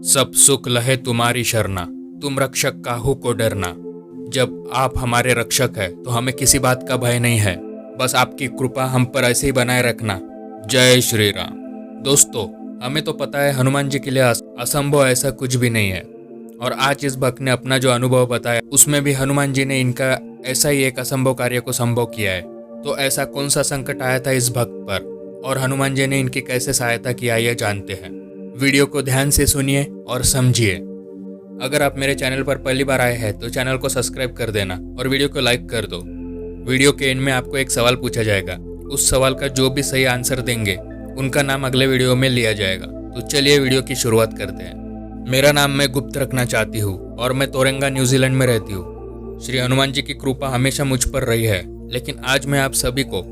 सब सुख लहे तुम्हारी शरणा, तुम रक्षक काहू को डरना। जब आप हमारे रक्षक हैं तो हमें किसी बात का भय नहीं है। बस आपकी कृपा हम पर ऐसे ही बनाए रखना। जय श्री राम। दोस्तों, हमें तो पता है हनुमान जी के लिए असंभव ऐसा कुछ भी नहीं है। और आज इस भक्त ने अपना जो अनुभव बताया उसमें भी हनुमान जी ने इनका ऐसा ही एक असंभव कार्य को संभव किया है। तो ऐसा कौन सा संकट आया था इस भक्त पर और हनुमान जी ने इनकी कैसे सहायता किया ये जानते हैं। वीडियो को ध्यान से सुनिए और समझिए। अगर आप मेरे चैनल पर पहली बार आए हैं तो चैनल को सब्सक्राइब कर देना और वीडियो को लाइक कर दो। वीडियो के एंड में आपको एक सवाल पूछा जाएगा। उस सवाल का जो भी सही आंसर देंगे उनका नाम अगले वीडियो में लिया जाएगा। तो चलिए वीडियो की शुरुआत करते हैं। मेरा नाम मैं गुप्त रखना चाहती हूँ और मैं तोरंगा न्यूजीलैंड में रहती हूँ। श्री हनुमान जी की कृपा हमेशा मुझ पर रही है, लेकिन आज मैं आप सभी को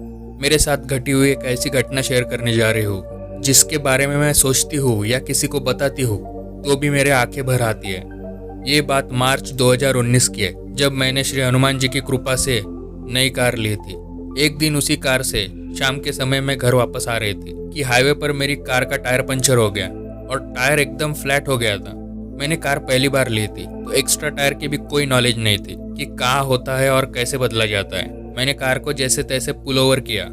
मेरे साथ घटी हुई एक ऐसी घटना शेयर करने जा रही हूँ जिसके बारे में मैं सोचती हूँ या किसी को बताती हूँ तो भी मेरे आंखें भर आती है। ये बात मार्च 2019 की है, जब मैंने श्री हनुमान जी की कृपा से नई कार ली थी। एक दिन उसी कार से शाम के समय मैं घर वापस आ रही थी कि हाईवे पर मेरी कार का टायर पंचर हो गया और टायर एकदम फ्लैट हो गया था। मैंने कार पहली बार ली थी तो एक्स्ट्रा टायर की भी कोई नॉलेज नहीं थी कि कहाँ होता है और कैसे बदला जाता है। मैंने कार को जैसे तैसे पुल ओवर किया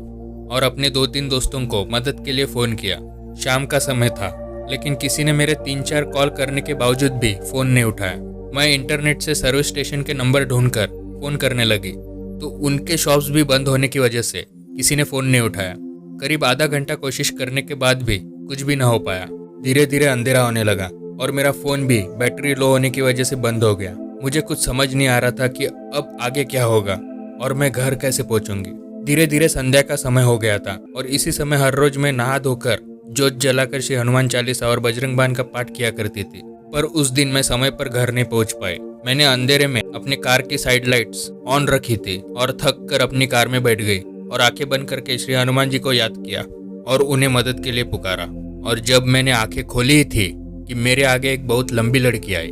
और अपने 2-3 दोस्तों को मदद के लिए फ़ोन किया। शाम का समय था, लेकिन किसी ने मेरे 3-4 कॉल करने के बावजूद भी फ़ोन नहीं उठाया। मैं इंटरनेट से सर्विस स्टेशन के नंबर ढूंढकर फ़ोन करने लगी तो उनके शॉप्स भी बंद होने की वजह से किसी ने फ़ोन नहीं उठाया। करीब आधा घंटा कोशिश करने के बाद भी कुछ भी ना हो पाया। धीरे धीरे अंधेरा होने लगा और मेरा फ़ोन भी बैटरी लो होने की वजह से बंद हो गया। मुझे कुछ समझ नहीं आ रहा था कि अब आगे क्या होगा और मैं घर कैसे पहुंचूंगी। धीरे धीरे संध्या का समय हो गया था और इसी समय हर रोज मैं नहा धोकर जोत जलाकर श्री हनुमान चालीसा और बजरंग बाण का पाठ किया करती थी। पर उस दिन मैं समय पर घर नहीं पहुंच पाई। मैंने अंधेरे में अपने कार की साइड लाइट्स ऑन रखी थी और थक कर अपनी कार में बैठ गई और आंखें बंद करके श्री हनुमान जी को याद किया और उन्हें मदद के लिए पुकारा। और जब मैंने आंखें खोली थी कि मेरे आगे एक बहुत लंबी लड़की आई।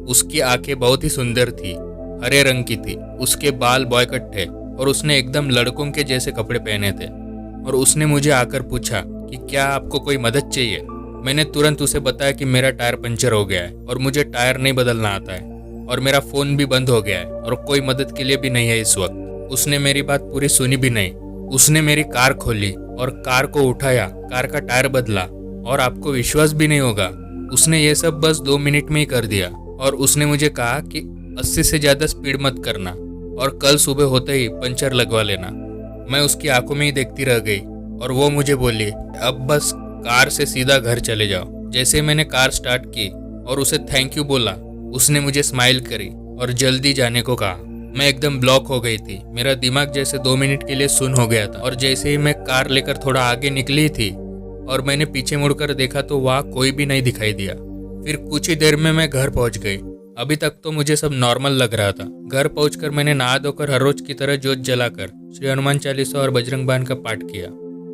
उसकी आंखें बहुत ही सुंदर थी, हरे रंग की थी। उसके बाल बॉय कट थे और उसने एकदम लड़कों के जैसे कपड़े पहने थे। और उसने मुझे आकर पूछा कि क्या आपको कोई मदद चाहिए। मैंने तुरंत उसे बताया कि मेरा टायर पंचर हो गया है और मुझे टायर नहीं बदलना आता है और मेरा फ़ोन भी बंद हो गया है और कोई मदद के लिए भी नहीं है इस वक्त। उसने मेरी बात पूरी सुनी भी नहीं। उसने मेरी कार खोली और कार को उठाया, कार का टायर बदला और आपको विश्वास भी नहीं होगा, उसने ये सब बस 2 मिनट में ही कर दिया। और उसने मुझे कहा कि 80 से ज़्यादा स्पीड मत करना और कल सुबह होते ही पंचर लगवा लेना। मैं उसकी आंखों में ही देखती रह गई और वो मुझे बोली, अब बस कार से सीधा घर चले जाओ। जैसे मैंने कार स्टार्ट की और उसे थैंक यू बोला, उसने मुझे स्माइल करी और जल्दी जाने को कहा। मैं एकदम ब्लॉक हो गई थी। मेरा दिमाग जैसे 2 मिनट के लिए सुन हो गया था। और जैसे ही मैं कार लेकर थोड़ा आगे निकली थी और मैंने पीछे मुड़कर देखा तो वहाँ कोई भी नहीं दिखाई दिया। फिर कुछ ही देर में मैं घर पहुँच गई। अभी तक तो मुझे सब नॉर्मल लग रहा था। घर पहुंचकर मैंने नहा धोकर हर रोज की तरह जोत जलाकर श्री हनुमान चालीसा और बजरंग बाण का पाठ किया।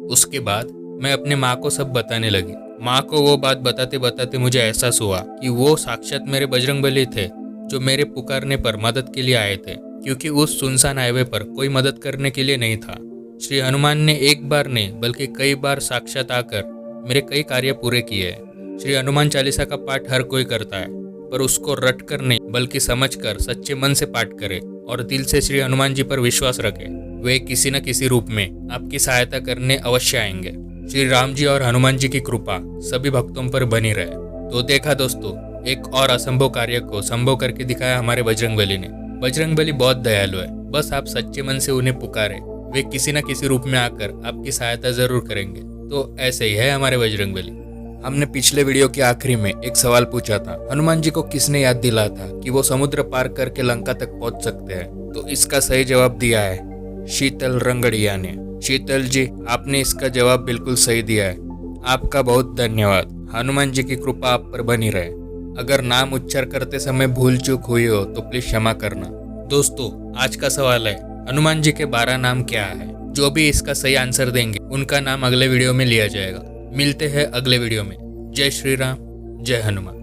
उसके बाद मैं अपने माँ को सब बताने लगी। माँ को वो बात बताते बताते मुझे एहसास हुआ कि वो साक्षात मेरे बजरंगबली थे जो मेरे पुकारने पर मदद के लिए आए थे, क्योंकि उस सुनसान हाईवे पर कोई मदद करने के लिए नहीं था। श्री हनुमान ने एक बार नहीं बल्कि कई बार साक्षात आकर मेरे कई कार्य पूरे किए हैं। श्री हनुमान चालीसा का पाठ हर कोई करता है, पर उसको रट कर नहीं बल्कि समझकर सच्चे मन से पाठ करे और दिल से श्री हनुमान जी पर विश्वास रखे। वे किसी न किसी रूप में आपकी सहायता करने अवश्य आएंगे। श्री राम जी और हनुमान जी की कृपा सभी भक्तों पर बनी रहे। तो देखा दोस्तों, एक और असंभव कार्य को संभव करके दिखाया हमारे बजरंगबली ने। बजरंगबली बहुत दयालु है। बस आप सच्चे मन से उन्हें पुकारे, वे किसी न किसी रूप में आकर आपकी सहायता जरूर करेंगे। तो ऐसे ही है हमारे बजरंगबली। हमने पिछले वीडियो के आखिरी में एक सवाल पूछा था, हनुमान जी को किसने याद दिला था कि वो समुद्र पार करके लंका तक पहुंच सकते हैं। तो इसका सही जवाब दिया है शीतल रंगड़िया ने। शीतल जी, आपने इसका जवाब बिल्कुल सही दिया है। आपका बहुत धन्यवाद। हनुमान जी की कृपा आप पर बनी रहे। अगर नाम उच्चार करते समय भूल चूक हुई हो तो प्लीज क्षमा करना। दोस्तों, आज का सवाल है, हनुमान जी के 12 नाम क्या है। जो भी इसका सही आंसर देंगे उनका नाम अगले वीडियो में लिया जाएगा। मिलते हैं अगले वीडियो में। जय श्री राम, जय हनुमान।